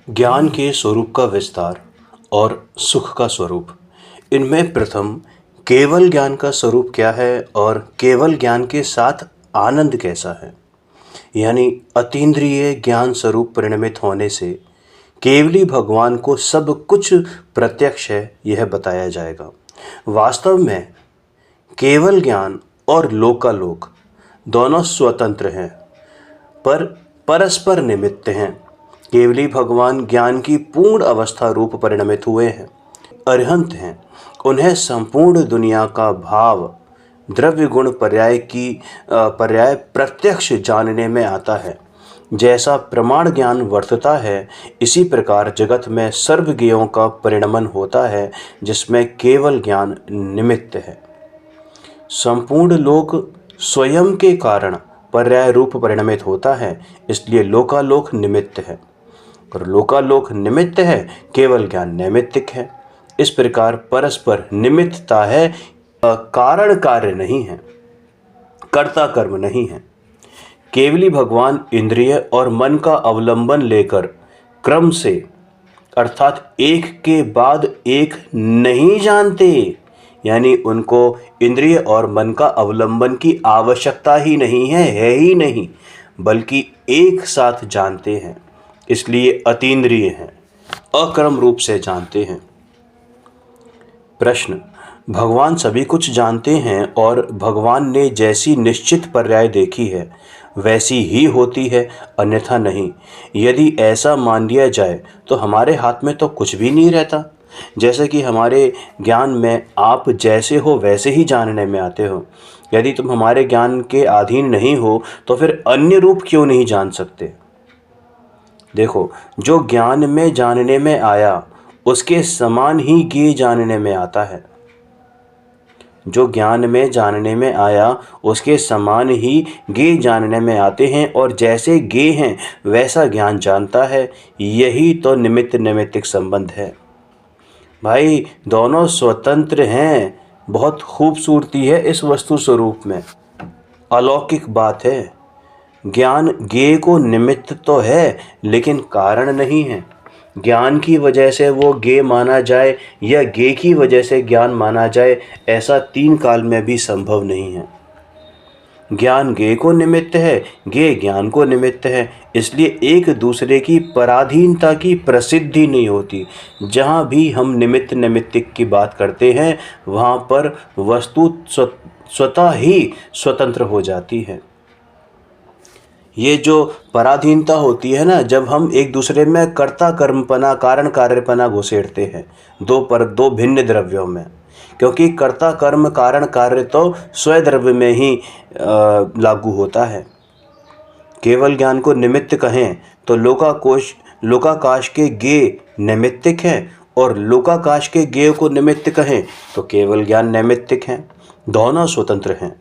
ज्ञान के स्वरूप का विस्तार और सुख का स्वरूप। इनमें प्रथम केवल ज्ञान का स्वरूप क्या है और केवल ज्ञान के साथ आनंद कैसा है, यानी अतीन्द्रिय ज्ञान स्वरूप परिणमित होने से केवली भगवान को सब कुछ प्रत्यक्ष है, यह बताया जाएगा। वास्तव में केवल ज्ञान और लोकालोक दोनों स्वतंत्र हैं, पर परस्पर निमित्त हैं। केवली भगवान ज्ञान की पूर्ण अवस्था रूप परिणमित हुए हैं, अरिहंत हैं। उन्हें संपूर्ण दुनिया का भाव द्रव्य गुण पर्याय प्रत्यक्ष जानने में आता है। जैसा प्रमाण ज्ञान वर्तता है, इसी प्रकार जगत में सर्वज्ञों का परिणमन होता है, जिसमें केवल ज्ञान निमित्त है। संपूर्ण लोक स्वयं के कारण पर्याय रूप परिणमित होता है, इसलिए लोकालोक निमित्त है और लोकालोक निमित्त है, केवल ज्ञान नैमित्तिक है। इस प्रकार परस्पर निमित्तता है, कारण कार्य नहीं है, कर्ता कर्म नहीं है। केवली भगवान इंद्रिय और मन का अवलंबन लेकर क्रम से अर्थात एक के बाद एक नहीं जानते, यानी उनको इंद्रिय और मन का अवलंबन की आवश्यकता ही नहीं है ही नहीं, बल्कि एक साथ जानते हैं, इसलिए अतीन्द्रिय हैं, अक्रम रूप से जानते हैं। प्रश्न: भगवान सभी कुछ जानते हैं और भगवान ने जैसी निश्चित पर्याय देखी है वैसी ही होती है, अन्यथा नहीं। यदि ऐसा मान लिया जाए तो हमारे हाथ में तो कुछ भी नहीं रहता। जैसे कि हमारे ज्ञान में आप जैसे हो वैसे ही जानने में आते हो। यदि तुम हमारे ज्ञान के अधीन नहीं हो तो फिर अन्य रूप क्यों नहीं जान सकते। देखो, जो ज्ञान में जानने में आया उसके समान ही ज्ञेय जानने में आता है। जो ज्ञान में जानने में आया उसके समान ही ज्ञेय जानने में आते हैं, और जैसे ज्ञेय हैं वैसा ज्ञान जानता है। यही तो निमित्त नैमित्तिक संबंध है। भाई, दोनों स्वतंत्र हैं। बहुत खूबसूरती है इस वस्तु स्वरूप में, अलौकिक बात है। ज्ञान ज्ञेय को निमित्त तो है, लेकिन कारण नहीं है। ज्ञान की वजह से वो ज्ञेय माना जाए या ज्ञेय की वजह से ज्ञान माना जाए, ऐसा तीन काल में भी संभव नहीं है। ज्ञान ज्ञेय को निमित्त है, ज्ञेय ज्ञान को निमित्त है, इसलिए एक दूसरे की पराधीनता की प्रसिद्धि नहीं होती। जहाँ भी हम निमित्त नैमित्तिक की बात करते हैं, वहाँ पर वस्तु स्वतः ही स्वतंत्र हो जाती है। ये जो पराधीनता होती है ना, जब हम एक दूसरे में कर्ता कर्मपना कारण कार्यपना घुसेड़ते हैं दो भिन्न द्रव्यों में, क्योंकि कर्ता कर्म कारण कार्य तो स्वद्रव्य में ही लागू होता है। केवल ज्ञान को निमित्त कहें तो लोकाकाश के ज्ञेय नैमित्तिक हैं, और लोकाकाश के ज्ञेय को निमित्त कहें तो केवल ज्ञान नैमित्तिक हैं। दोनों स्वतंत्र हैं।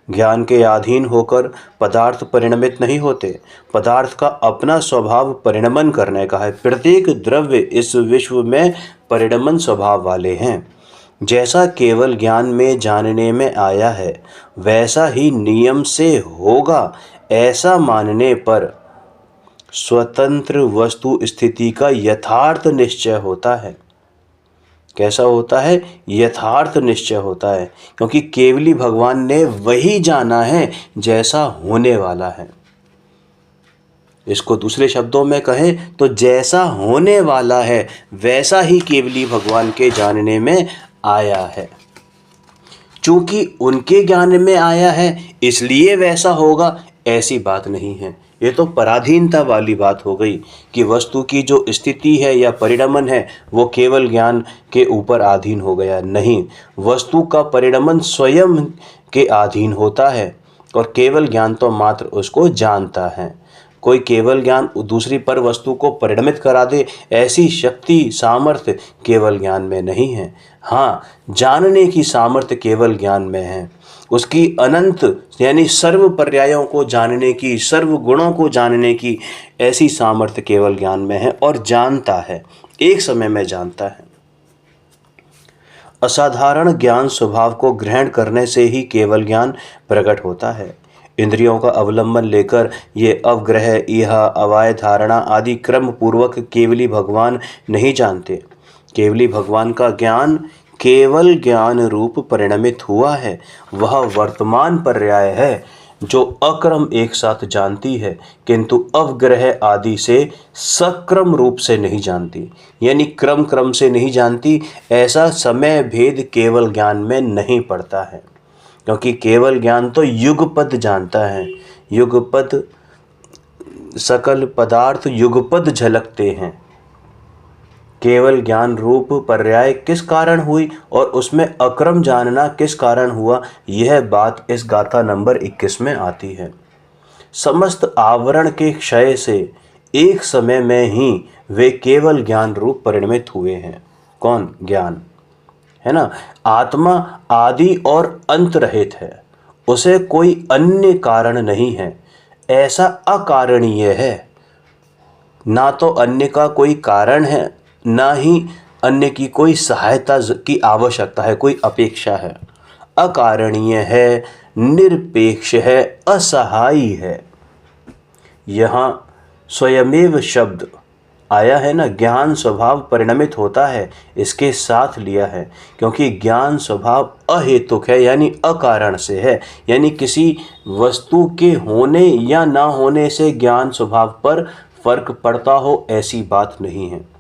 ज्ञान के अधीन होकर पदार्थ परिणमित नहीं होते। पदार्थ का अपना स्वभाव परिणमन करने का है। प्रत्येक द्रव्य इस विश्व में परिणमन स्वभाव वाले हैं। जैसा केवल ज्ञान में जानने में आया है वैसा ही नियम से होगा, ऐसा मानने पर स्वतंत्र वस्तु स्थिति का यथार्थ निश्चय होता है। कैसा होता है? यथार्थ निश्चय होता है, क्योंकि केवली भगवान ने वही जाना है जैसा होने वाला है। इसको दूसरे शब्दों में कहें तो जैसा होने वाला है वैसा ही केवली भगवान के जानने में आया है। चूंकि उनके ज्ञान में आया है इसलिए वैसा होगा, ऐसी बात नहीं है। ये तो पराधीनता वाली बात हो गई कि वस्तु की जो स्थिति है या परिणमन है वो केवल ज्ञान के ऊपर अधीन हो गया। नहीं, वस्तु का परिणमन स्वयं के अधीन होता है, और केवल ज्ञान तो मात्र उसको जानता है। कोई केवल ज्ञान दूसरी पर वस्तु को परिणमित करा दे, ऐसी शक्ति सामर्थ्य केवल ज्ञान में नहीं है। हाँ, जानने की सामर्थ्य केवल ज्ञान में है। उसकी अनंत यानी सर्व पर्यायों को जानने की, सर्व गुणों को जानने की ऐसी सामर्थ्य केवल ज्ञान में है, और जानता है, एक समय में जानता है। असाधारण ज्ञान स्वभाव को ग्रहण करने से ही केवल ज्ञान प्रकट होता है। इंद्रियों का अवलंबन लेकर ये अवग्रह, इह, अवाय, धारणा आदि क्रम पूर्वक केवली भगवान नहीं जानते। केवली भगवान का ज्ञान केवल ज्ञान रूप परिणमित हुआ है, वह वर्तमान पर्याय है जो अक्रम एक साथ जानती है, किंतु अवग्रह आदि से सक्रम रूप से नहीं जानती, यानी क्रम क्रम से नहीं जानती। ऐसा समय भेद केवल ज्ञान में नहीं पड़ता है, क्योंकि केवल ज्ञान तो युगपद जानता है। युगपद, सकल पदार्थ युगपद झलकते हैं। केवल ज्ञान रूप पर्याय किस कारण हुई और उसमें अक्रम जानना किस कारण हुआ, यह बात इस गाथा नंबर 21 में आती है। समस्त आवरण के क्षय से एक समय में ही वे केवल ज्ञान रूप परिणमित हुए हैं। कौन? ज्ञान, है ना। आत्मा आदि और अंत रहित है, उसे कोई अन्य कारण नहीं है, ऐसा अकारणीय है। ना तो अन्य का कोई कारण है, ना ही अन्य की कोई सहायता की आवश्यकता है, कोई अपेक्षा है। अकारणीय है, निरपेक्ष है, असहायी है। यहाँ स्वयमेव शब्द आया है ना, ज्ञान स्वभाव परिणमित होता है, इसके साथ लिया है, क्योंकि ज्ञान स्वभाव अहेतुक है, यानी अकारण से है, यानी किसी वस्तु के होने या ना होने से ज्ञान स्वभाव पर फर्क पड़ता हो, ऐसी बात नहीं है।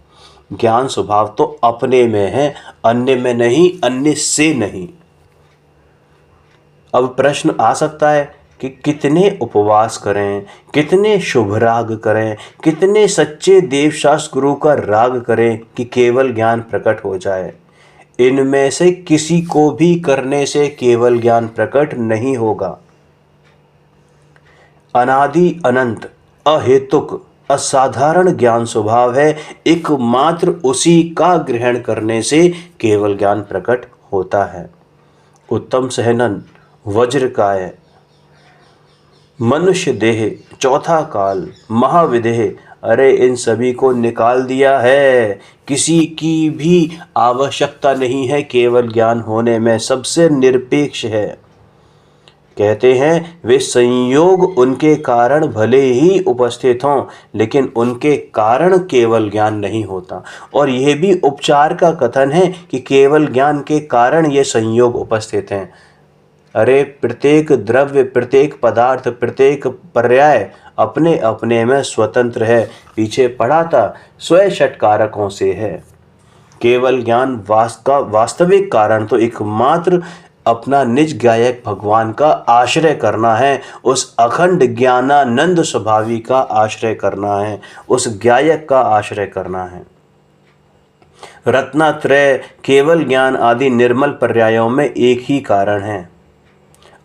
ज्ञान स्वभाव तो अपने में है, अन्य में नहीं, अन्य से नहीं। अब प्रश्न आ सकता है कि कितने उपवास करें, कितने शुभ राग करें, कितने सच्चे देवशास्त्र गुरु का राग करें कि केवल ज्ञान प्रकट हो जाए। इनमें से किसी को भी करने से केवल ज्ञान प्रकट नहीं होगा। अनादि अनंत अहेतुक असाधारण ज्ञान स्वभाव है, एकमात्र उसी का ग्रहण करने से केवल ज्ञान प्रकट होता है। उत्तम सहनन, वज्रकाय, मनुष्य देह, चौथा काल, महाविदेह, अरे इन सभी को निकाल दिया है। किसी की भी आवश्यकता नहीं है केवल ज्ञान होने में, सबसे निरपेक्ष है। कहते हैं वे संयोग उनके कारण भले ही उपस्थित हों, लेकिन उनके कारण केवल ज्ञान नहीं होता। और यह भी उपचार का कथन है कि केवल ज्ञान के कारण ये संयोग उपस्थित हैं। अरे प्रत्येक द्रव्य, प्रत्येक पदार्थ, प्रत्येक पर्याय अपने अपने में स्वतंत्र है। पीछे पढ़ा था, स्वयं षटकारकों से है। केवल ज्ञान वास्तविक कारण तो एकमात्र अपना निज गायक भगवान का आश्रय करना है, उस अखंड ज्ञानानंद स्वभावी का आश्रय करना है, उस गायक का आश्रय करना है। रत्नात्रय, केवल ज्ञान आदि निर्मल पर्यायों में एक ही कारण है,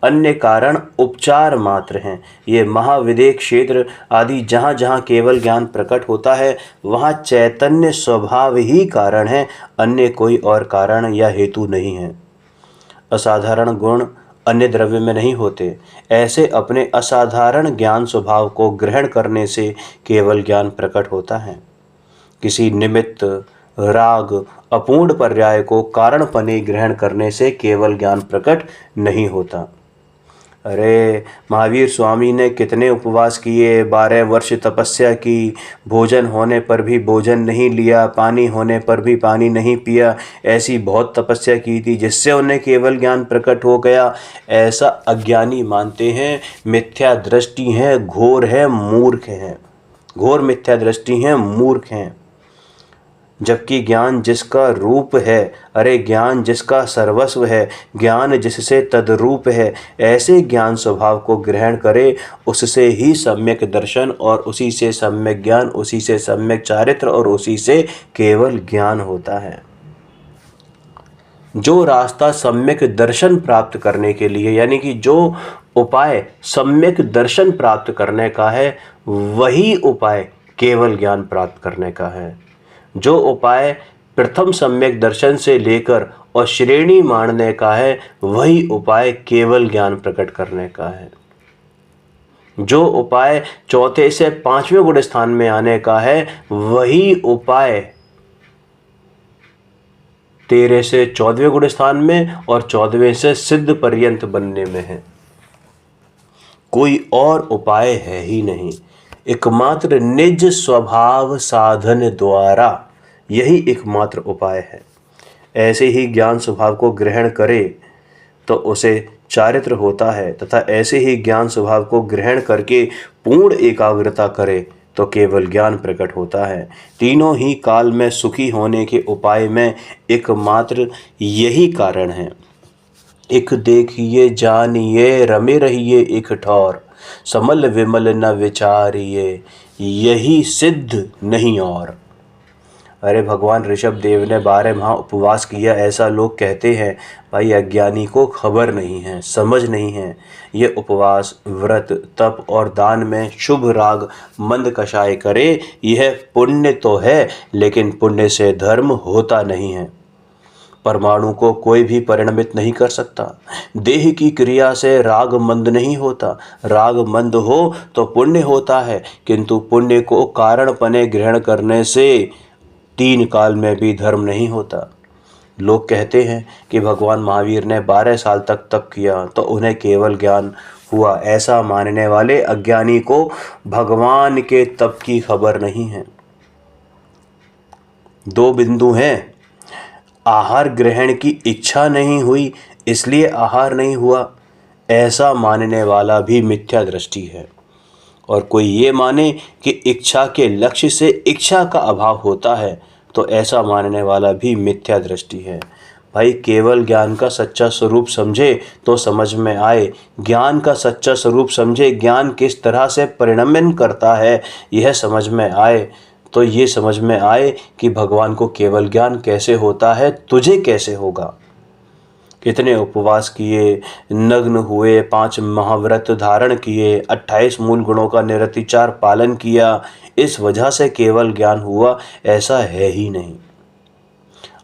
अन्य कारण उपचार मात्र हैं। ये महाविदेह क्षेत्र आदि जहाँ जहाँ केवल ज्ञान प्रकट होता है, वहाँ चैतन्य स्वभाव ही कारण है, अन्य कोई और कारण या हेतु नहीं है। असाधारण गुण अन्य द्रव्य में नहीं होते। ऐसे अपने असाधारण ज्ञान स्वभाव को ग्रहण करने से केवल ज्ञान प्रकट होता है। किसी निमित्त, राग, अपूर्ण पर्याय को कारणपने ग्रहण करने से केवल ज्ञान प्रकट नहीं होता। अरे महावीर स्वामी ने कितने उपवास किए, 12 वर्ष तपस्या की, भोजन होने पर भी भोजन नहीं लिया, पानी होने पर भी पानी नहीं पिया, ऐसी बहुत तपस्या की थी जिससे उन्हें केवल ज्ञान प्रकट हो गया। ऐसा अज्ञानी मानते हैं, मिथ्या दृष्टि है, घोर है, मूर्ख हैं, घोर मिथ्या दृष्टि है, मूर्ख हैं। जबकि ज्ञान जिसका रूप है, अरे ज्ञान जिसका सर्वस्व है, ज्ञान जिससे तद्रूप है, ऐसे ज्ञान स्वभाव को ग्रहण करे, उससे ही सम्यक दर्शन और उसी से सम्यक ज्ञान, उसी से सम्यक चारित्र और उसी से केवल ज्ञान होता है। जो रास्ता सम्यक दर्शन प्राप्त करने के लिए, यानी कि जो उपाय सम्यक दर्शन प्राप्त करने का है, वही उपाय केवल ज्ञान प्राप्त करने का है। जो उपाय प्रथम सम्यक दर्शन से लेकर और श्रेणी मानने का है, वही उपाय केवल ज्ञान प्रकट करने का है। जो उपाय चौथे से 5वें गुण स्थान में आने का है, वही उपाय 13 से 14वें गुण स्थान में और 14वें से सिद्ध पर्यंत बनने में है। कोई और उपाय है ही नहीं। एकमात्र निज स्वभाव साधन द्वारा यही एकमात्र उपाय है। ऐसे ही ज्ञान स्वभाव को ग्रहण करे तो उसे चारित्र होता है, तथा ऐसे ही ज्ञान स्वभाव को ग्रहण करके पूर्ण एकाग्रता करे तो केवल ज्ञान प्रकट होता है। तीनों ही काल में सुखी होने के उपाय में एकमात्र यही कारण है। एक देखिए जानिए रमे रहिए एक ठौर, समल विमल न विचारिए यही सिद्ध नहीं और। अरे भगवान ऋषभ देव ने 12 माह उपवास किया, ऐसा लोग कहते हैं। भाई अज्ञानी को खबर नहीं है, समझ नहीं है। ये उपवास, व्रत, तप और दान में शुभ राग मंद कषाय करे, यह पुण्य तो है, लेकिन पुण्य से धर्म होता नहीं है। परमाणु को कोई भी परिणमित नहीं कर सकता। देह की क्रिया से राग मंद नहीं होता। राग मंद हो तो पुण्य होता है, किंतु पुण्य को कारणपने ग्रहण करने से 3 काल में भी धर्म नहीं होता। लोग कहते हैं कि भगवान महावीर ने 12 साल तक तप किया तो उन्हें केवल ज्ञान हुआ। ऐसा मानने वाले अज्ञानी को भगवान के तप की खबर नहीं है। 2 बिंदु हैं। आहार ग्रहण की इच्छा नहीं हुई इसलिए आहार नहीं हुआ, ऐसा मानने वाला भी मिथ्या दृष्टि है। और कोई ये माने कि इच्छा के लक्ष्य से इच्छा का अभाव होता है, तो ऐसा मानने वाला भी मिथ्या दृष्टि है। भाई केवल ज्ञान का सच्चा स्वरूप समझे तो समझ में आए। ज्ञान का सच्चा स्वरूप समझे, ज्ञान किस तरह से परिणमन करता है यह समझ में आए, तो ये समझ में आए कि भगवान को केवल ज्ञान कैसे होता है, तुझे कैसे होगा। कितने उपवास किए, नग्न हुए, 5 महाव्रत धारण किए, 28 मूल गुणों का निरतिचार पालन किया, इस वजह से केवल ज्ञान हुआ, ऐसा है ही नहीं।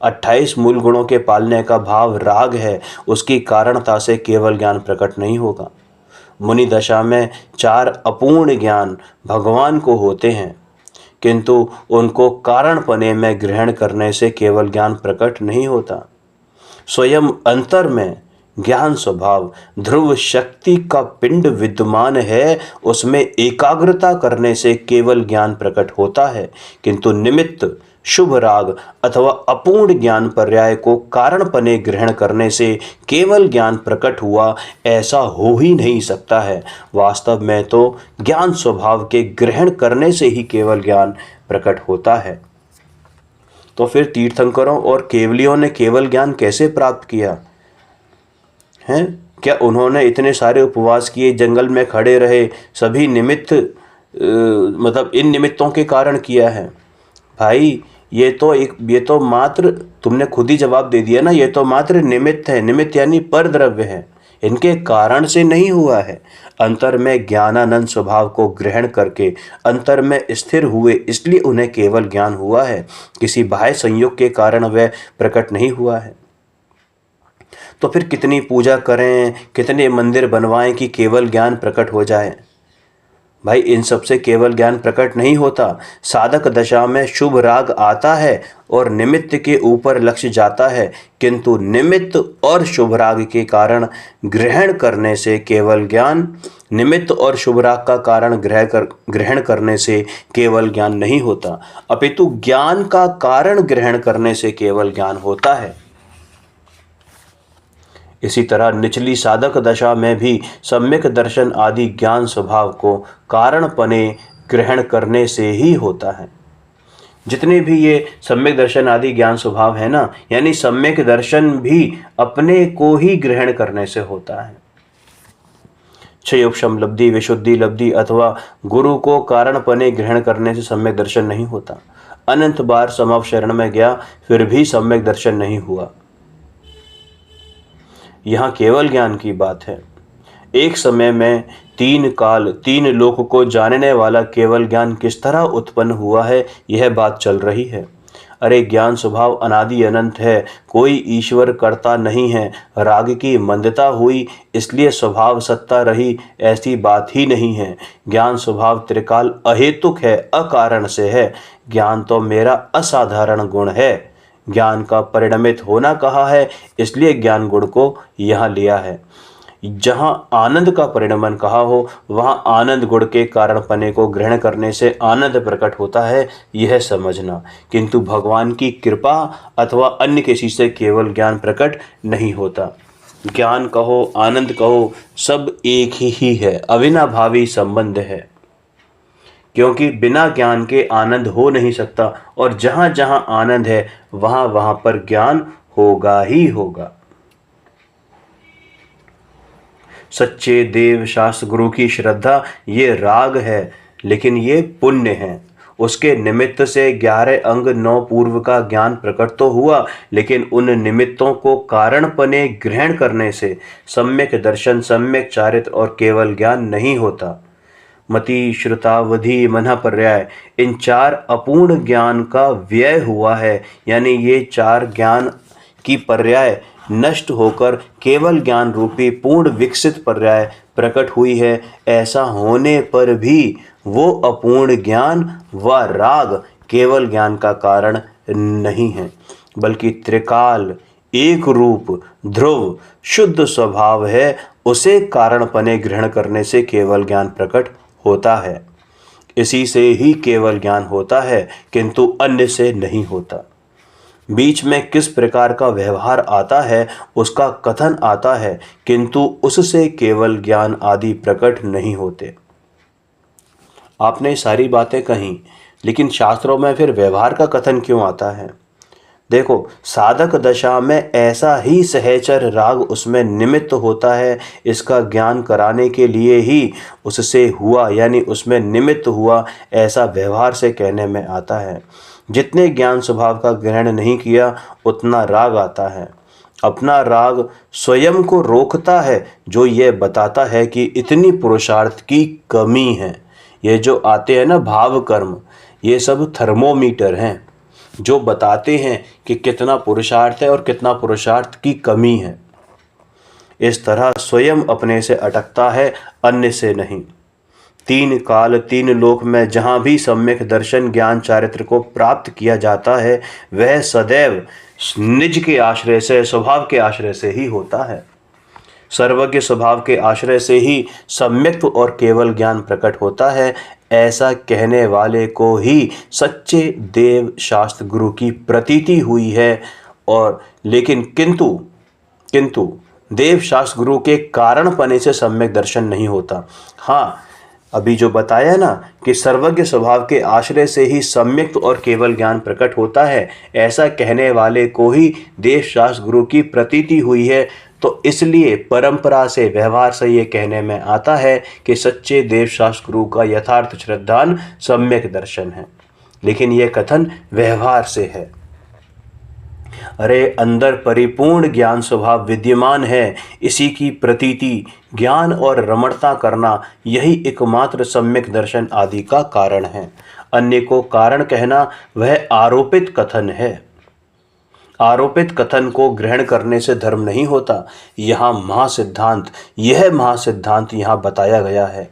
28 मूल गुणों के पालने का भाव राग है, उसकी कारणता से केवल ज्ञान प्रकट नहीं होगा। मुनि दशा में 4 अपूर्ण ज्ञान भगवान को होते हैं, किंतु उनको कारणपने में ग्रहण करने से केवल ज्ञान प्रकट नहीं होता। स्वयं अंतर में ज्ञान स्वभाव ध्रुव शक्ति का पिंड विद्यमान है, उसमें एकाग्रता करने से केवल ज्ञान प्रकट होता है, किंतु निमित्त शुभ राग अथवा अपूर्ण ज्ञान पर्याय को कारणपने ग्रहण करने से केवल ज्ञान प्रकट हुआ, ऐसा हो ही नहीं सकता है। वास्तव में तो ज्ञान स्वभाव के ग्रहण करने से ही केवल ज्ञान प्रकट होता है। तो फिर तीर्थंकरों और केवलियों ने केवल ज्ञान कैसे प्राप्त किया है? क्या उन्होंने इतने सारे उपवास किए, जंगल में खड़े रहे, सभी निमित्त मतलब इन निमित्तों के कारण किया है? भाई ये तो मात्र, तुमने खुद ही जवाब दे दिया ना, ये तो मात्र निमित्त है। निमित्त यानी पर द्रव्य है, इनके कारण से नहीं हुआ है। अंतर में ज्ञानानंद स्वभाव को ग्रहण करके अंतर में स्थिर हुए, इसलिए उन्हें केवल ज्ञान हुआ है। किसी बाह्य संयोग के कारण वह प्रकट नहीं हुआ है। तो फिर कितनी पूजा करें, कितने मंदिर बनवाएं कि केवल ज्ञान प्रकट हो जाए? भाई इन सब से केवल ज्ञान प्रकट नहीं होता। साधक दशा में शुभ राग आता है और निमित्त के ऊपर लक्ष्य जाता है, किंतु निमित्त और शुभ राग के कारण ग्रहण करने से केवल ज्ञान, निमित्त और शुभ राग का कारण ग्रहण करने से केवल ज्ञान नहीं होता, अपितु ज्ञान का कारण ग्रहण करने से केवल ज्ञान होता है। इसी तरह निचली साधक दशा में भी सम्यक दर्शन आदि ज्ञान स्वभाव को कारणपने ग्रहण करने से ही होता है। जितने भी ये सम्यक दर्शन आदि ज्ञान स्वभाव है ना, यानी सम्यक दर्शन भी अपने को ही ग्रहण करने से होता है। क्षयोपशम लब्धि, विशुद्धि लब्धि अथवा गुरु को कारणपने ग्रहण करने से सम्यक दर्शन नहीं होता। अनंत बार समव शरण में गया फिर भी सम्यक दर्शन नहीं हुआ। यहाँ केवल ज्ञान की बात है। एक समय में 3 काल 3 लोक को जानने वाला केवल ज्ञान किस तरह उत्पन्न हुआ है, यह बात चल रही है। अरे ज्ञान स्वभाव अनादि अनंत है, कोई ईश्वर करता नहीं है। राग की मंदता हुई इसलिए स्वभाव सत्ता रही, ऐसी बात ही नहीं है। ज्ञान स्वभाव त्रिकाल अहेतुक है, अकारण से है। ज्ञान तो मेरा असाधारण गुण है। ज्ञान का परिणमित होना कहा है, इसलिए ज्ञान गुण को यहाँ लिया है। जहाँ आनंद का परिणमन कहा हो, वहाँ आनंद गुण के कारणपने को ग्रहण करने से आनंद प्रकट होता है, यह समझना। किंतु भगवान की कृपा अथवा अन्य किसी से केवल ज्ञान प्रकट नहीं होता। ज्ञान कहो, आनंद कहो, सब एक ही है, अविनाभावी संबंध है। क्योंकि बिना ज्ञान के आनंद हो नहीं सकता, और जहाँ जहाँ आनंद है वहाँ वहाँ पर ज्ञान होगा ही होगा। सच्चे देव शास्त्र गुरु की श्रद्धा ये राग है, लेकिन ये पुण्य है। उसके निमित्त से 11 अंग 9 पूर्व का ज्ञान प्रकट तो हुआ, लेकिन उन निमित्तों को कारणपने ग्रहण करने से सम्यक दर्शन, सम्यक चारित्र और केवल ज्ञान नहीं होता। मति, श्रुतावधि, मनः पर्याय, इन 4 अपूर्ण ज्ञान का व्यय हुआ है, यानी ये 4 ज्ञान की पर्याय नष्ट होकर केवल ज्ञान रूपी पूर्ण विकसित पर्याय प्रकट हुई है। ऐसा होने पर भी वो अपूर्ण ज्ञान व राग केवल ज्ञान का कारण नहीं है, बल्कि त्रिकाल, एक रूप, ध्रुव, शुद्ध स्वभाव है। उसे कारणपने ग्रहण करने से केवल ज्ञान प्रकट होता है। इसी से ही केवल ज्ञान होता है, किंतु अन्य से नहीं होता। बीच में किस प्रकार का व्यवहार आता है उसका कथन आता है, किंतु उससे केवल ज्ञान आदि प्रकट नहीं होते। आपने सारी बातें कहीं, लेकिन शास्त्रों में फिर व्यवहार का कथन क्यों आता है? देखो, साधक दशा में ऐसा ही सहचर राग उसमें निमित्त होता है। इसका ज्ञान कराने के लिए ही उससे हुआ, यानी उसमें निमित्त हुआ, ऐसा व्यवहार से कहने में आता है। जितने ज्ञान स्वभाव का ग्रहण नहीं किया, उतना राग आता है। अपना राग स्वयं को रोकता है, जो ये बताता है कि इतनी पुरुषार्थ की कमी है। ये जो आते हैं ना भाव कर्म, ये सब थर्मोमीटर हैं जो बताते हैं कि कितना पुरुषार्थ है और कितना पुरुषार्थ की कमी है। इस तरह स्वयं अपने से अटकता है, अन्य से नहीं। 3 काल 3 लोक में जहाँ भी सम्यक दर्शन ज्ञान चारित्र को प्राप्त किया जाता है, वह सदैव निज के आश्रय से, स्वभाव के आश्रय से ही होता है। सर्वज्ञ स्वभाव के आश्रय से ही सम्यक और केवल ज्ञान प्रकट होता है। ऐसा कहने वाले को ही सच्चे देव शास्त्र गुरु की प्रतीति हुई है। और लेकिन किंतु देव शास्त्र गुरु के कारणपने से सम्यक दर्शन नहीं होता। हाँ, अभी जो बताया ना कि सर्वज्ञ स्वभाव के आश्रय से ही सम्यक और केवल ज्ञान प्रकट होता है, ऐसा कहने वाले को ही देव शास्त्र गुरु की प्रतीति हुई है। तो इसलिए परंपरा से, व्यवहार से ये कहने में आता है कि सच्चे देव शास्त्र गुरु का यथार्थ श्रद्धान सम्यक दर्शन है। लेकिन यह कथन व्यवहार से है। अरे, अंदर परिपूर्ण ज्ञान स्वभाव विद्यमान है, इसी की प्रतीति, ज्ञान और रमणता करना, यही एकमात्र सम्यक दर्शन आदि का कारण है। अन्य को कारण कहना वह आरोपित कथन है। आरोपित कथन को ग्रहण करने से धर्म नहीं होता। यह महासिद्धांत यहाँ बताया गया है।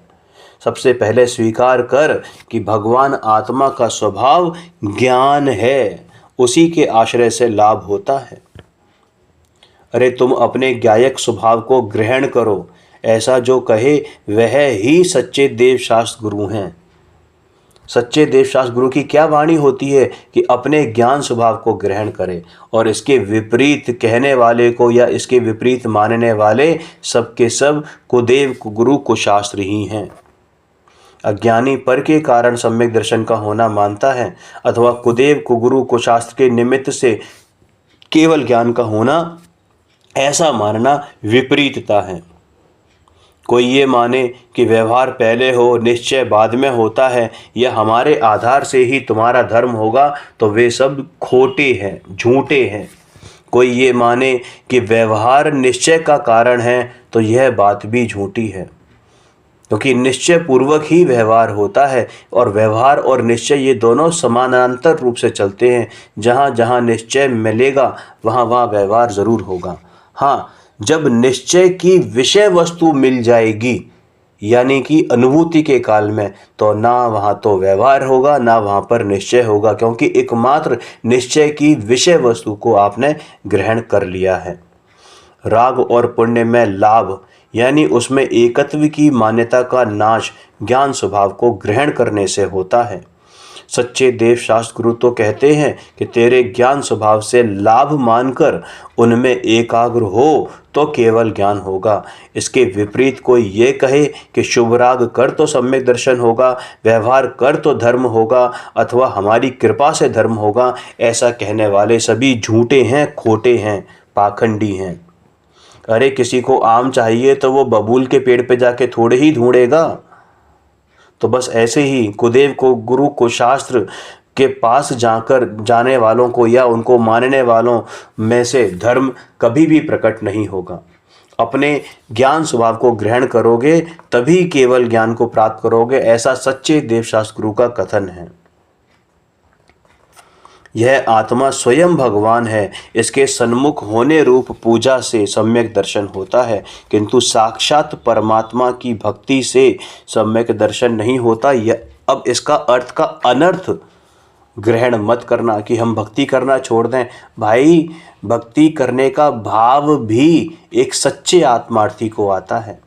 सबसे पहले स्वीकार कर कि भगवान आत्मा का स्वभाव ज्ञान है, उसी के आश्रय से लाभ होता है। अरे, तुम अपने ज्ञायक स्वभाव को ग्रहण करो, ऐसा जो कहे वह ही सच्चे देव शास्त्र गुरु हैं। सच्चे देव शास्त्र गुरु की क्या वाणी होती है कि अपने ज्ञान स्वभाव को ग्रहण करे, और इसके विपरीत कहने वाले को या इसके विपरीत मानने वाले सबके सब कुदेव कुगुरु कुशास्त्र ही हैं। अज्ञानी पर के कारण सम्यक दर्शन का होना मानता है, अथवा कुदेव कुगुरु कुशास्त्र के निमित्त से केवल ज्ञान का होना, ऐसा मानना विपरीतता है। कोई ये माने कि व्यवहार पहले हो, निश्चय बाद में होता है, यह हमारे आधार से ही तुम्हारा धर्म होगा, तो वे सब खोटे हैं, झूठे हैं। कोई ये माने कि व्यवहार निश्चय का कारण है, तो यह बात भी झूठी है, क्योंकि निश्चय पूर्वक ही व्यवहार होता है, और व्यवहार और निश्चय ये दोनों समानांतर रूप से चलते हैं। जहाँ जहाँ निश्चय मिलेगा वहाँ वहाँ व्यवहार ज़रूर होगा। हाँ, जब निश्चय की विषय वस्तु मिल जाएगी, यानी कि अनुभूति के काल में, तो ना वहाँ तो व्यवहार होगा, ना वहाँ पर निश्चय होगा, क्योंकि एकमात्र निश्चय की विषय वस्तु को आपने ग्रहण कर लिया है। राग और पुण्य में लाभ यानी उसमें एकत्व की मान्यता का नाश ज्ञान स्वभाव को ग्रहण करने से होता है। सच्चे देव शास्त्र गुरु तो कहते हैं कि तेरे ज्ञान स्वभाव से लाभ मानकर उनमें एकाग्र हो तो केवल ज्ञान होगा। इसके विपरीत कोई ये कहे कि शुभ राग कर तो सम्यक दर्शन होगा, व्यवहार कर तो धर्म होगा अथवा हमारी कृपा से धर्म होगा, ऐसा कहने वाले सभी झूठे हैं, खोटे हैं, पाखंडी हैं। अरे किसी को आम चाहिए तो वो बबूल के पेड़ पे जाके थोड़े ही ढूंढेगा। तो बस ऐसे ही कुदेव को, गुरु को, शास्त्र के पास जाने वालों को या उनको मानने वालों में से धर्म कभी भी प्रकट नहीं होगा। अपने ज्ञान स्वभाव को ग्रहण करोगे तभी केवल ज्ञान को प्राप्त करोगे, ऐसा सच्चे देवशास्त्र गुरु का कथन है। यह आत्मा स्वयं भगवान है, इसके सन्मुख होने रूप पूजा से सम्यक दर्शन होता है, किंतु साक्षात परमात्मा की भक्ति से सम्यक दर्शन नहीं होता। अब इसका अर्थ का अनर्थ ग्रहण मत करना कि हम भक्ति करना छोड़ दें। भाई, भक्ति करने का भाव भी एक सच्चे आत्मार्थी को आता है।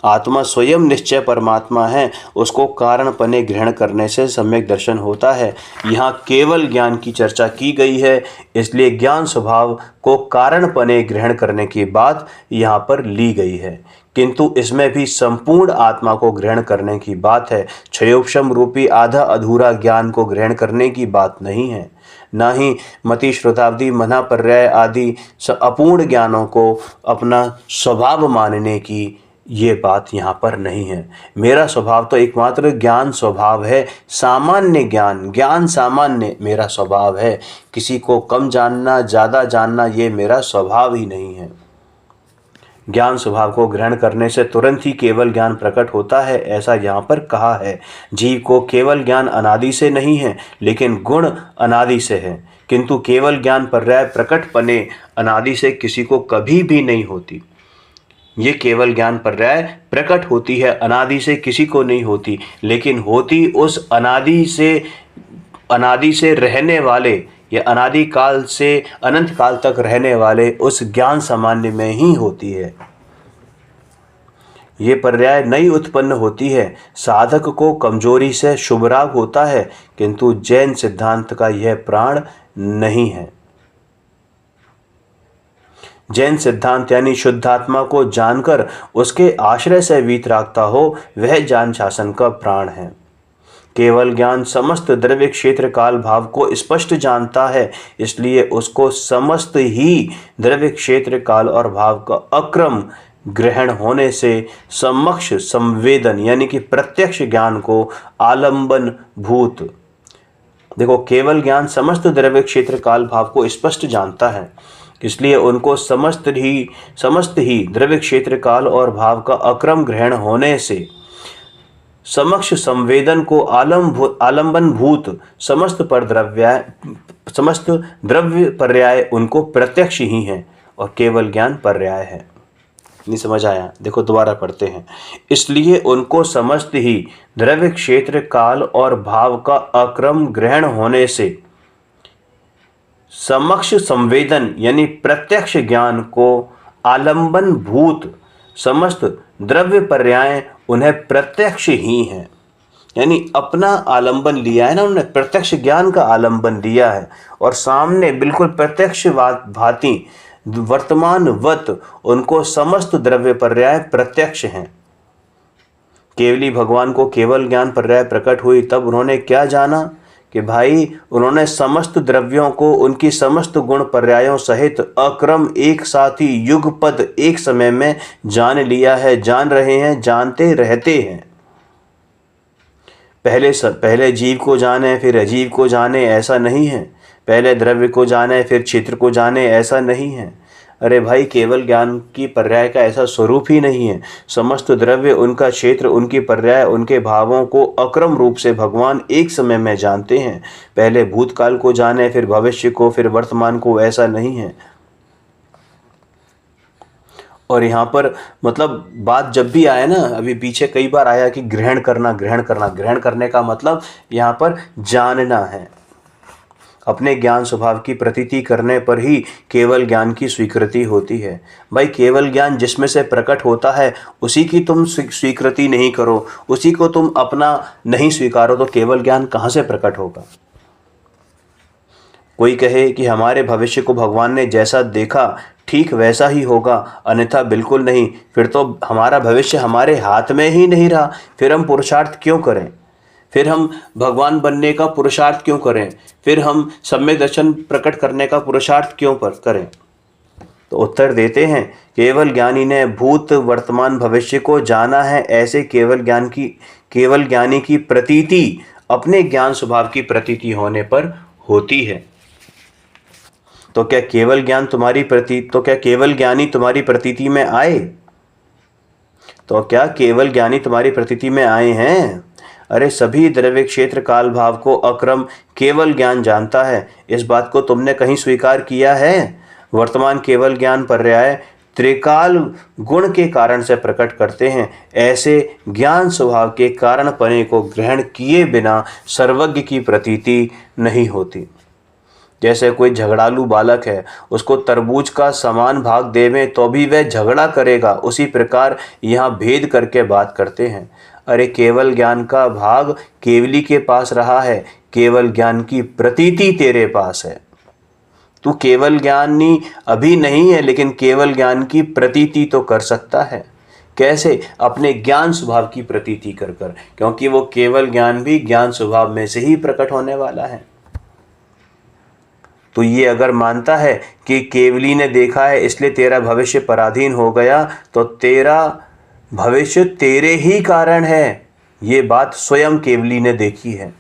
आत्मा स्वयं निश्चय परमात्मा है, उसको कारणपने ग्रहण करने से सम्यक दर्शन होता है। यहाँ केवल ज्ञान की चर्चा की गई है, इसलिए ज्ञान स्वभाव को कारणपने ग्रहण करने की बात यहाँ पर ली गई है, किंतु इसमें भी संपूर्ण आत्मा को ग्रहण करने की बात है। क्षयोपशम रूपी आधा अधूरा ज्ञान को ग्रहण करने की बात नहीं है, ना ही मति, श्रोतावधि, मना, पर्याय आदि अपूर्ण ज्ञानों को अपना स्वभाव मानने की ये बात यहाँ पर नहीं है। मेरा स्वभाव तो एकमात्र ज्ञान स्वभाव है, सामान्य ज्ञान, ज्ञान सामान्य मेरा स्वभाव है। किसी को कम जानना, ज़्यादा जानना ये मेरा स्वभाव ही नहीं है। ज्ञान स्वभाव को ग्रहण करने से तुरंत ही केवल ज्ञान प्रकट होता है, ऐसा यहाँ पर कहा है। जीव को केवल ज्ञान अनादि से नहीं है, लेकिन गुण अनादि से है, किंतु केवल ज्ञान पर्याय प्रकटपने अनादि से किसी को कभी भी नहीं होती। ये केवल ज्ञान पर्याय प्रकट होती है, अनादि से किसी को नहीं होती, लेकिन होती उस अनादि से रहने वाले या अनादि काल से अनंत काल तक रहने वाले उस ज्ञान सामान्य में ही होती है। ये पर्याय नई उत्पन्न होती है। साधक को कमजोरी से शुभ राग होता है, किंतु जैन सिद्धांत का यह प्राण नहीं है। जैन सिद्धांत यानी शुद्धात्मा को जानकर उसके आश्रय से वीतरागता हो, वह ज्ञान शासन का प्राण है। केवल ज्ञान समस्त द्रव्य क्षेत्र काल भाव को स्पष्ट जानता है, इसलिए उसको समस्त ही द्रव्य क्षेत्र काल और भाव का अक्रम ग्रहण होने से समक्ष संवेदन यानी कि प्रत्यक्ष ज्ञान को आलंबन भूत, देखो, केवल ज्ञान समस्त द्रव्य क्षेत्र काल भाव को स्पष्ट जानता है, इसलिए उनको समस्त ही द्रव्य क्षेत्र काल और भाव का अक्रम ग्रहण होने से समक्ष संवेदन को आलंबन भूत समस्त द्रव्य पर्याय उनको प्रत्यक्ष ही है और केवल ज्ञान पर्याय है। नहीं समझ आया? देखो दोबारा पढ़ते हैं। इसलिए उनको समस्त ही द्रव्य क्षेत्र काल और भाव का अक्रम ग्रहण होने से समक्ष संवेदन यानी प्रत्यक्ष ज्ञान को आलंबन भूत समस्त द्रव्य पर्याय उन्हें प्रत्यक्ष ही हैं, यानी अपना आलंबन लिया है ना उन्होंने, प्रत्यक्ष ज्ञान का आलंबन लिया है और सामने बिल्कुल प्रत्यक्ष भांति वर्तमानवत उनको समस्त द्रव्य पर्याय प्रत्यक्ष हैं। केवली भगवान को केवल ज्ञान पर्याय प्रकट हुई तब उन्होंने क्या जाना कि भाई उन्होंने समस्त द्रव्यों को उनकी समस्त गुण पर्यायों सहित अक्रम एक साथ ही युगपद एक समय में जान लिया है, जान रहे हैं, जानते रहते हैं। पहले जीव को जाने फिर अजीव को जाने, ऐसा नहीं है। पहले द्रव्य को जाने फिर क्षेत्र को जाने, ऐसा नहीं है। अरे भाई, केवल ज्ञान की पर्याय का ऐसा स्वरूप ही नहीं है। समस्त द्रव्य, उनका क्षेत्र, उनकी पर्याय, उनके भावों को अक्रम रूप से भगवान एक समय में जानते हैं। पहले भूतकाल को जाने फिर भविष्य को फिर वर्तमान को, ऐसा नहीं है। और यहाँ पर मतलब बात जब भी आए ना, अभी पीछे कई बार आया कि ग्रहण करना, ग्रहण करना, ग्रहण करने का मतलब यहाँ पर जानना है। अपने ज्ञान स्वभाव की प्रतीति करने पर ही केवल ज्ञान की स्वीकृति होती है। भाई केवल ज्ञान जिसमें से प्रकट होता है उसी की तुम स्वीकृति नहीं करो, उसी को तुम अपना नहीं स्वीकारो तो केवल ज्ञान कहाँ से प्रकट होगा। कोई कहे कि हमारे भविष्य को भगवान ने जैसा देखा ठीक वैसा ही होगा, अन्यथा बिल्कुल नहीं, फिर तो हमारा भविष्य हमारे हाथ में ही नहीं रहा, फिर हम पुरुषार्थ क्यों करें, फिर हम भगवान बनने का पुरुषार्थ क्यों करें, फिर हम सम्यक दर्शन प्रकट करने का पुरुषार्थ क्यों करें। तो उत्तर देते हैं, केवल ज्ञानी ने भूत वर्तमान भविष्य को जाना है। ऐसे केवल ज्ञानी की प्रतीति अपने ज्ञान स्वभाव की प्रतीति होने पर होती है। तो क्या केवल ज्ञानी तुम्हारी प्रतीति में आए? तो क्या केवल ज्ञानी तुम्हारी प्रतीति में आए हैं? अरे सभी द्रव्य क्षेत्र काल भाव को अक्रम केवल ज्ञान जानता है। इस बात को तुमने कहीं स्वीकार किया है? वर्तमान केवल ज्ञान पर्याय त्रिकाल गुण के कारण से प्रकट करते हैं। ऐसे ज्ञान स्वभाव के कारणपने को ग्रहण किए बिना सर्वज्ञ की प्रतीति नहीं होती। जैसे कोई झगड़ालू बालक है, उसको तरबूज का समान भाग देवें तो भी वह झगड़ा करेगा, उसी प्रकार यहाँ भेद करके बात करते हैं। अरे केवल ज्ञान का भाग केवली के पास रहा है, केवल ज्ञान की प्रतीति तेरे पास है। तू केवल ज्ञानी अभी नहीं है, लेकिन केवल ज्ञान की प्रतीति तो कर सकता है। कैसे? अपने ज्ञान स्वभाव की प्रतीति कर कर, क्योंकि वो केवल ज्ञान भी ज्ञान स्वभाव में से ही प्रकट होने वाला है। तो ये अगर मानता है कि केवली ने देखा है इसलिए तेरा भविष्य पराधीन हो गया, तो तेरा भविष्य तेरे ही कारण है। ये बात स्वयं केवली ने देखी है।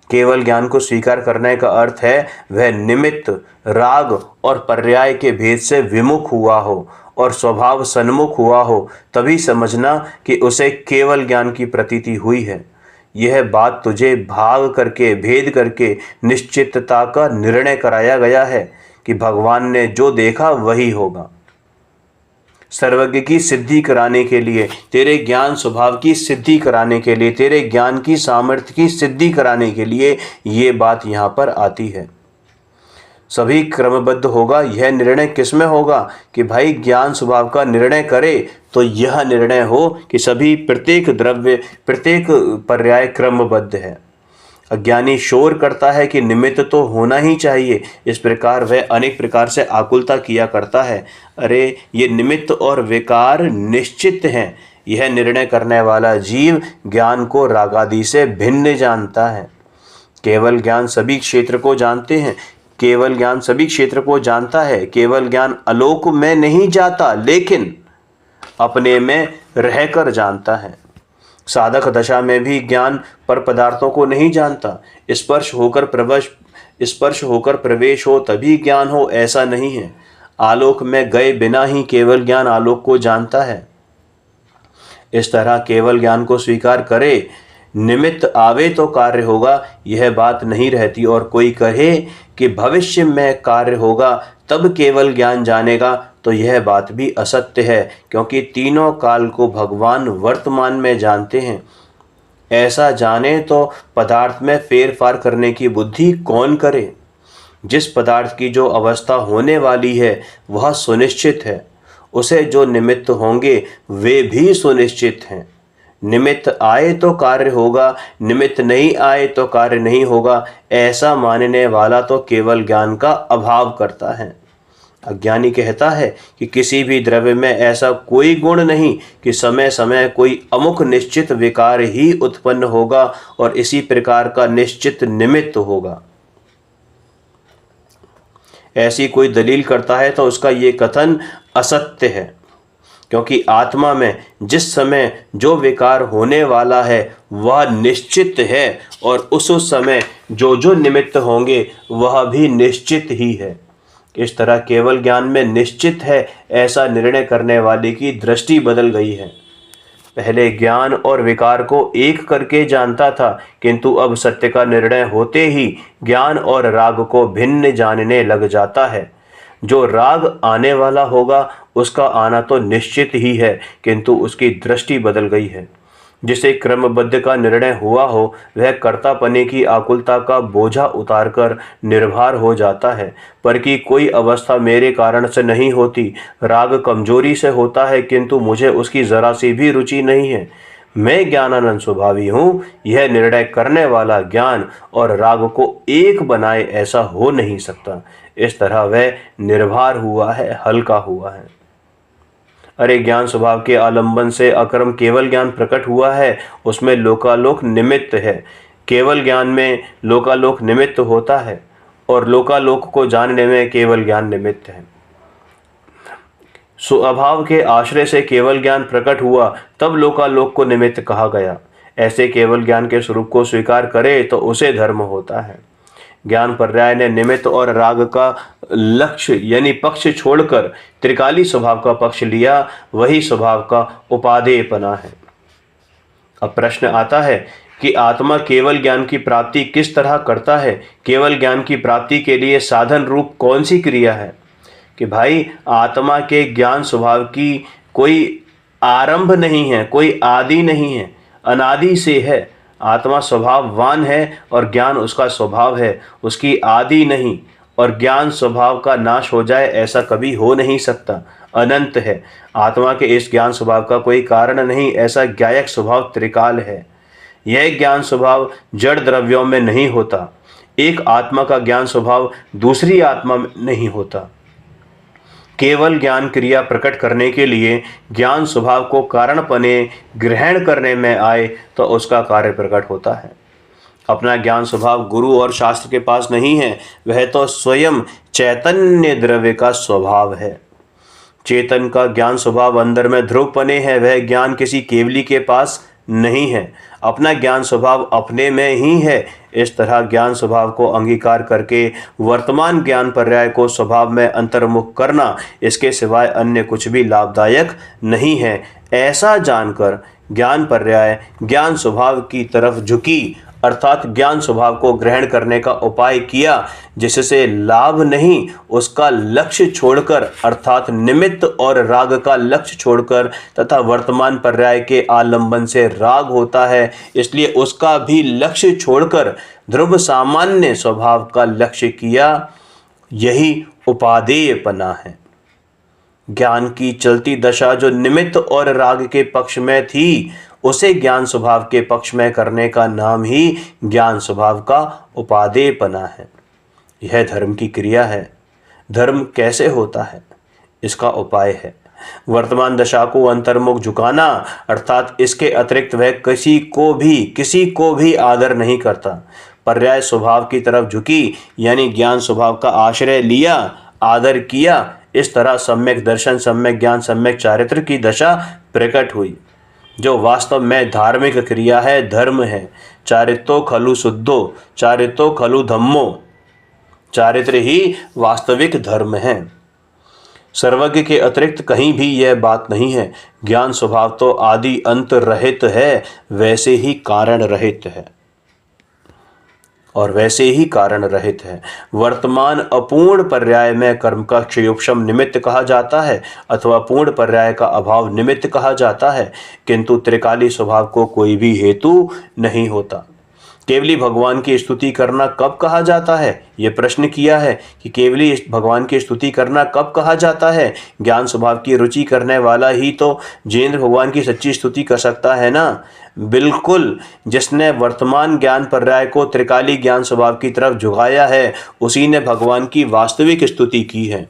केवल ज्ञान को स्वीकार करने का अर्थ है वह निमित्त, राग और पर्याय के भेद से विमुख हुआ हो और स्वभाव सन्मुख हुआ हो, तभी समझना कि उसे केवल ज्ञान की प्रतीति हुई है। यह बात तुझे भाग करके भेद करके निश्चितता का निर्णय कराया गया है कि भगवान ने जो देखा वही होगा। सर्वज्ञ की सिद्धि कराने के लिए, तेरे ज्ञान स्वभाव की सिद्धि कराने के लिए, तेरे ज्ञान की सामर्थ्य की सिद्धि कराने के लिए ये बात यहाँ पर आती है। सभी क्रमबद्ध होगा। यह निर्णय किसमें होगा कि भाई ज्ञान स्वभाव का निर्णय करे, तो यह निर्णय हो कि सभी प्रत्येक द्रव्य प्रत्येक पर्याय क्रमबद्ध है। अज्ञानी शोर करता है कि निमित्त तो होना ही चाहिए, इस प्रकार वह अनेक प्रकार से आकुलता किया करता है। अरे ये निमित्त और विकार निश्चित हैं। यह निर्णय करने वाला जीव ज्ञान को रागादि से भिन्न जानता है। केवल ज्ञान सभी क्षेत्र को जानते हैं, केवल ज्ञान सभी क्षेत्र को जानता है। केवल ज्ञान आलोक में नहीं जाता, लेकिन अपने में रहकर जानता है। साधक दशा में भी ज्ञान पर पदार्थों को नहीं जानता। स्पर्श होकर प्रवेश हो तभी ज्ञान हो, ऐसा नहीं है। आलोक में गए बिना ही केवल ज्ञान आलोक को जानता है। इस तरह केवल ज्ञान को स्वीकार करे, निमित्त आवे तो कार्य होगा, यह बात नहीं रहती। और कोई कहे कि भविष्य में कार्य होगा तब केवल ज्ञान जानेगा, तो यह बात भी असत्य है, क्योंकि तीनों काल को भगवान वर्तमान में जानते हैं। ऐसा जाने तो पदार्थ में फेरफार करने की बुद्धि कौन करे। जिस पदार्थ की जो अवस्था होने वाली है वह सुनिश्चित है, उसे जो निमित्त होंगे वे भी सुनिश्चित हैं। निमित्त आए तो कार्य होगा, निमित्त नहीं आए तो कार्य नहीं होगा, ऐसा मानने वाला तो केवल ज्ञान का अभाव करता है। अज्ञानी कहता है कि किसी भी द्रव्य में ऐसा कोई गुण नहीं कि समय समय कोई अमुक निश्चित विकार ही उत्पन्न होगा और इसी प्रकार का निश्चित निमित्त होगा। ऐसी कोई दलील करता है तो उसका ये कथन असत्य है, क्योंकि आत्मा में जिस समय जो विकार होने वाला है वह निश्चित है और उस समय जो जो निमित्त होंगे वह भी निश्चित ही है। इस तरह केवल ज्ञान में निश्चित है ऐसा निर्णय करने वाले की दृष्टि बदल गई है। पहले ज्ञान और विकार को एक करके जानता था, किंतु अब सत्य का निर्णय होते ही ज्ञान और राग को भिन्न जानने लग जाता है। जो राग आने वाला होगा उसका आना तो निश्चित ही है, किंतु उसकी दृष्टि बदल गई है। जिसे क्रमबद्ध का निर्णय हुआ हो वह कर्तापने की आकुलता का बोझा उतारकर निर्भर हो जाता है। पर कि कोई अवस्था मेरे कारण से नहीं होती, राग कमजोरी से होता है, किंतु मुझे उसकी जरा सी भी रुचि नहीं है। मैं ज्ञानानंद स्वभावी हूँ। यह निर्णय करने वाला ज्ञान और राग को एक बनाए ऐसा हो नहीं सकता। इस तरह वह निर्भर हुआ है, हल्का हुआ है। अरे ज्ञान स्वभाव के आलंबन से अकर्म केवल ज्ञान प्रकट हुआ है, उसमें लोकालोक निमित्त है। केवल ज्ञान में लोकालोक निमित्त होता है और लोकालोक को जानने में केवल ज्ञान निमित्त है। स्वभाव के आश्रय से केवल ज्ञान प्रकट हुआ, तब लोकालोक को निमित्त कहा गया। ऐसे केवल ज्ञान के स्वरूप को स्वीकार करे तो उसे धर्म होता है। ज्ञान पर्याय ने निमित्त और राग का लक्ष्य यानी पक्ष छोड़कर त्रिकाली स्वभाव का पक्ष लिया, वही स्वभाव का उपादेयपना है। अब प्रश्न आता है कि आत्मा केवल ज्ञान की प्राप्ति किस तरह करता है? केवल ज्ञान की प्राप्ति के लिए साधन रूप कौन सी क्रिया है? कि भाई आत्मा के ज्ञान स्वभाव की कोई आरंभ नहीं है, कोई आदि नहीं है, अनादि से है। आत्मा स्वभाववान है और ज्ञान उसका स्वभाव है, उसकी आदि नहीं। और ज्ञान स्वभाव का नाश हो जाए ऐसा कभी हो नहीं सकता, अनंत है। आत्मा के इस ज्ञान स्वभाव का कोई कारण नहीं, ऐसा ज्ञायक स्वभाव त्रिकाल है। यह ज्ञान स्वभाव जड़ द्रव्यों में नहीं होता। एक आत्मा का ज्ञान स्वभाव दूसरी आत्मा में नहीं होता। केवल ज्ञान क्रिया प्रकट करने के लिए ज्ञान स्वभाव को कारणपने ग्रहण करने में आए तो उसका कार्य प्रकट होता है। अपना ज्ञान स्वभाव गुरु और शास्त्र के पास नहीं है, वह तो स्वयं चैतन्य द्रव्य का स्वभाव है। चेतन का ज्ञान स्वभाव अंदर में ध्रुवपने है, वह ज्ञान किसी केवली के पास नहीं है। अपना ज्ञान स्वभाव अपने में ही है। इस तरह ज्ञान स्वभाव को अंगीकार करके वर्तमान ज्ञान पर्याय को स्वभाव में अंतर्मुख करना, इसके सिवाय अन्य कुछ भी लाभदायक नहीं है। ऐसा जानकर ज्ञान पर्याय ज्ञान स्वभाव की तरफ झुकी, अर्थात ज्ञान स्वभाव को ग्रहण करने का उपाय किया, जिससे लाभ नहीं उसका लक्ष्य छोड़कर, अर्थात निमित्त और राग का लक्ष्य छोड़कर, तथा वर्तमान पर्याय के आलंबन से राग होता है इसलिए उसका भी लक्ष्य छोड़कर ध्रुव सामान्य स्वभाव का लक्ष्य किया। यही उपादेयपना है। ज्ञान की चलती दशा जो निमित्त और राग के पक्ष में थी, उसे ज्ञान स्वभाव के पक्ष में करने का नाम ही ज्ञान स्वभाव का उपादेयपना है। यह धर्म की क्रिया है। धर्म कैसे होता है? इसका उपाय है वर्तमान दशा को अंतर्मुख झुकाना, अर्थात इसके अतिरिक्त वह किसी को भी आदर नहीं करता। पर्याय स्वभाव की तरफ झुकी यानी ज्ञान स्वभाव का आश्रय लिया, आदर किया। इस तरह सम्यक दर्शन, सम्यक ज्ञान, सम्यक चारित्र की दशा प्रकट हुई, जो वास्तव में धार्मिक क्रिया है, धर्म है। चारित्रो खलु शुद्धो, चारित्रो खलु धम्मो। चारित्र ही वास्तविक धर्म है। सर्वज्ञ के अतिरिक्त कहीं भी यह बात नहीं है। ज्ञान स्वभाव तो आदि अंत रहित है, वैसे ही कारण रहित है और वैसे ही कारण रहित है। वर्तमान अपूर्ण पर्याय में कर्म का क्षयोपशम निमित्त कहा जाता है अथवा पूर्ण पर्याय का अभाव निमित्त कहा जाता है, किंतु त्रिकाली स्वभाव को कोई भी हेतु नहीं होता। केवली भगवान की स्तुति करना कब कहा जाता है? ये प्रश्न किया है कि केवली भगवान की स्तुति करना कब कहा जाता है? ज्ञान स्वभाव की रुचि करने वाला ही तो जिनेंद्र भगवान की सच्ची स्तुति कर सकता है ना। बिल्कुल, जिसने वर्तमान ज्ञान पर्याय को त्रिकाली ज्ञान स्वभाव की तरफ झुकाया है, उसी ने भगवान की वास्तविक स्तुति की है।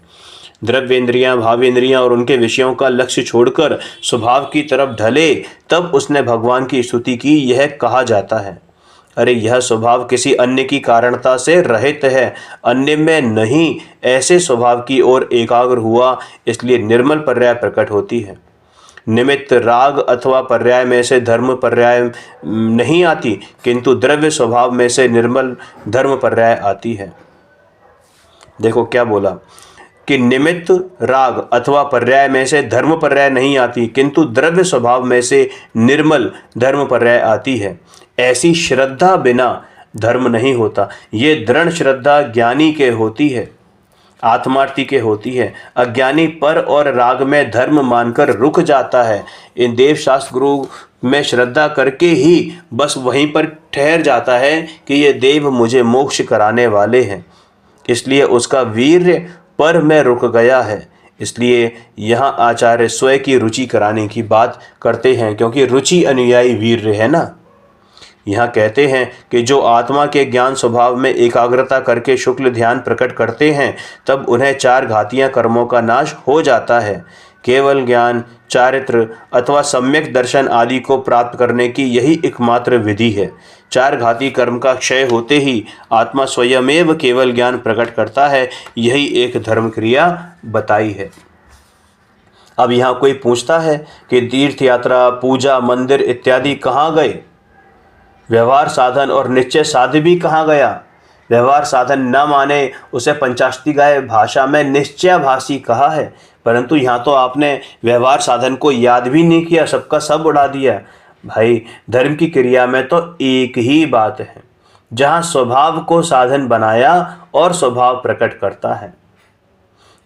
द्रव्येंद्रियां, भावेंद्रियां और उनके विषयों का लक्ष्य छोड़कर स्वभाव की तरफ ढले, तब उसने भगवान की स्तुति की, यह कहा जाता है। अरे यह स्वभाव किसी अन्य की कारणता से रहित है, अन्य में नहीं। ऐसे स्वभाव की ओर एकाग्र हुआ, इसलिए निर्मल पर्याय प्रकट होती है। निमित्त राग अथवा पर्याय में से धर्म पर्याय नहीं आती, किंतु द्रव्य स्वभाव में से निर्मल धर्म पर्याय आती है। देखो क्या बोला कि निमित्त राग अथवा पर्याय में से धर्म पर्याय नहीं आती, किंतु द्रव्य स्वभाव में से निर्मल धर्म पर्याय आती है। ऐसी श्रद्धा बिना धर्म नहीं होता। ये दृढ़ श्रद्धा ज्ञानी के होती है, आत्मार्थी के होती है। अज्ञानी पर और राग में धर्म मानकर रुक जाता है। इन देवशास्त्र गुरु में श्रद्धा करके ही बस वहीं पर ठहर जाता है कि ये देव मुझे मोक्ष कराने वाले हैं, इसलिए उसका वीर्य पर में रुक गया है। इसलिए यहाँ आचार्य स्वयं की रुचि कराने की बात करते हैं, क्योंकि रुचि अनुयायी वीर्य है ना। यहाँ कहते हैं कि जो आत्मा के ज्ञान स्वभाव में एकाग्रता करके शुक्ल ध्यान प्रकट करते हैं, तब उन्हें चार घातीय कर्मों का नाश हो जाता है। केवल ज्ञान, चारित्र अथवा सम्यक दर्शन आदि को प्राप्त करने की यही एकमात्र विधि है। चार घाती कर्म का क्षय होते ही आत्मा स्वयमेव केवल ज्ञान प्रकट करता है, यही एक धर्म क्रिया बताई है। अब यहाँ कोई पूछता है कि तीर्थ यात्रा, पूजा, मंदिर इत्यादि कहाँ गए? व्यवहार साधन और निश्चय साध्य भी कहाँ गया? व्यवहार साधन न माने उसे पंचाष्टिकाय भाषा में निश्चयाभासी कहा है, परंतु यहाँ तो आपने व्यवहार साधन को याद भी नहीं किया, सबका सब उड़ा दिया। भाई, धर्म की क्रिया में तो एक ही बात है, जहाँ स्वभाव को साधन बनाया और स्वभाव प्रकट करता है,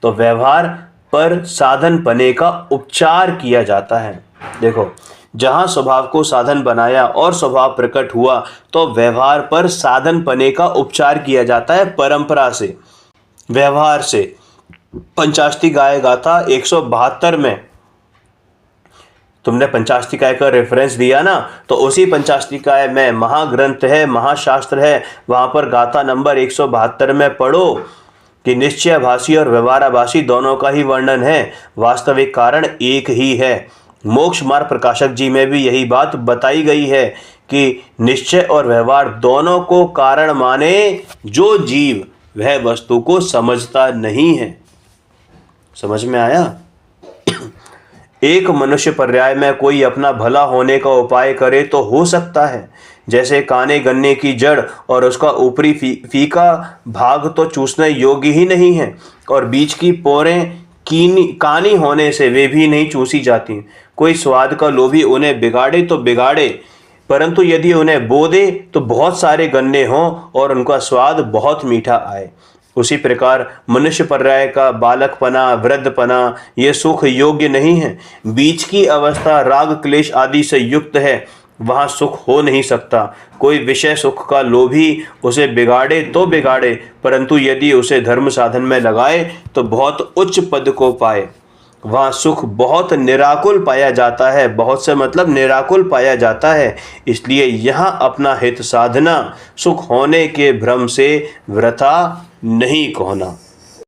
तो व्यवहार पर साधन पने का उपचार किया जाता है। देखो, जहाँ स्वभाव को साधन बनाया और स्वभाव प्रकट हुआ, तो व्यवहार पर साधन पने का उपचार किया जाता है परंपरा से, व्यवहार से। पंचाष्टिकाय गाथा 172 में तुमने पंचाष्टिकाय का रेफरेंस दिया ना, तो उसी पंचाष्टिकाय में महाग्रंथ है, महाशास्त्र है, वहाँ पर गाथा नंबर 172 में पढ़ो कि निश्चयाभासी और व्यवहाराभासी दोनों का ही वर्णन है, वास्तविक कारण एक ही है। मोक्ष मार्ग प्रकाशक जी में भी यही बात बताई गई है कि निश्चय और व्यवहार दोनों को कारण माने जो जीव वह वस्तु को समझता नहीं है। समझ में आया? एक मनुष्य पर्याय में कोई अपना भला होने का उपाय करे तो हो सकता है, जैसे काने गन्ने की जड़ और उसका ऊपरी फीका भाग तो चूसने योग्य ही नहीं है, और बीच की पोरें कानी होने से वे भी नहीं चूसी जाती। कोई स्वाद का लोभी उन्हें बिगाड़े तो बिगाड़े, परंतु यदि उन्हें बो दे तो बहुत सारे गन्ने हों और उनका स्वाद बहुत मीठा आए। उसी प्रकार मनुष्य पर्याय का बालकपना, वृद्धपना ये सुख योग्य नहीं है। बीच की अवस्था राग क्लेश आदि से युक्त है, वहाँ सुख हो नहीं सकता। कोई विषय सुख का लोभी उसे बिगाड़े तो बिगाड़े, परंतु यदि उसे धर्म साधन में लगाए तो बहुत उच्च पद को पाए। वहाँ सुख बहुत निराकुल पाया जाता है, बहुत से मतलब निराकुल पाया जाता है। इसलिए यहाँ अपना हित साधना सुख होने के भ्रम से वृथा नहीं कहना।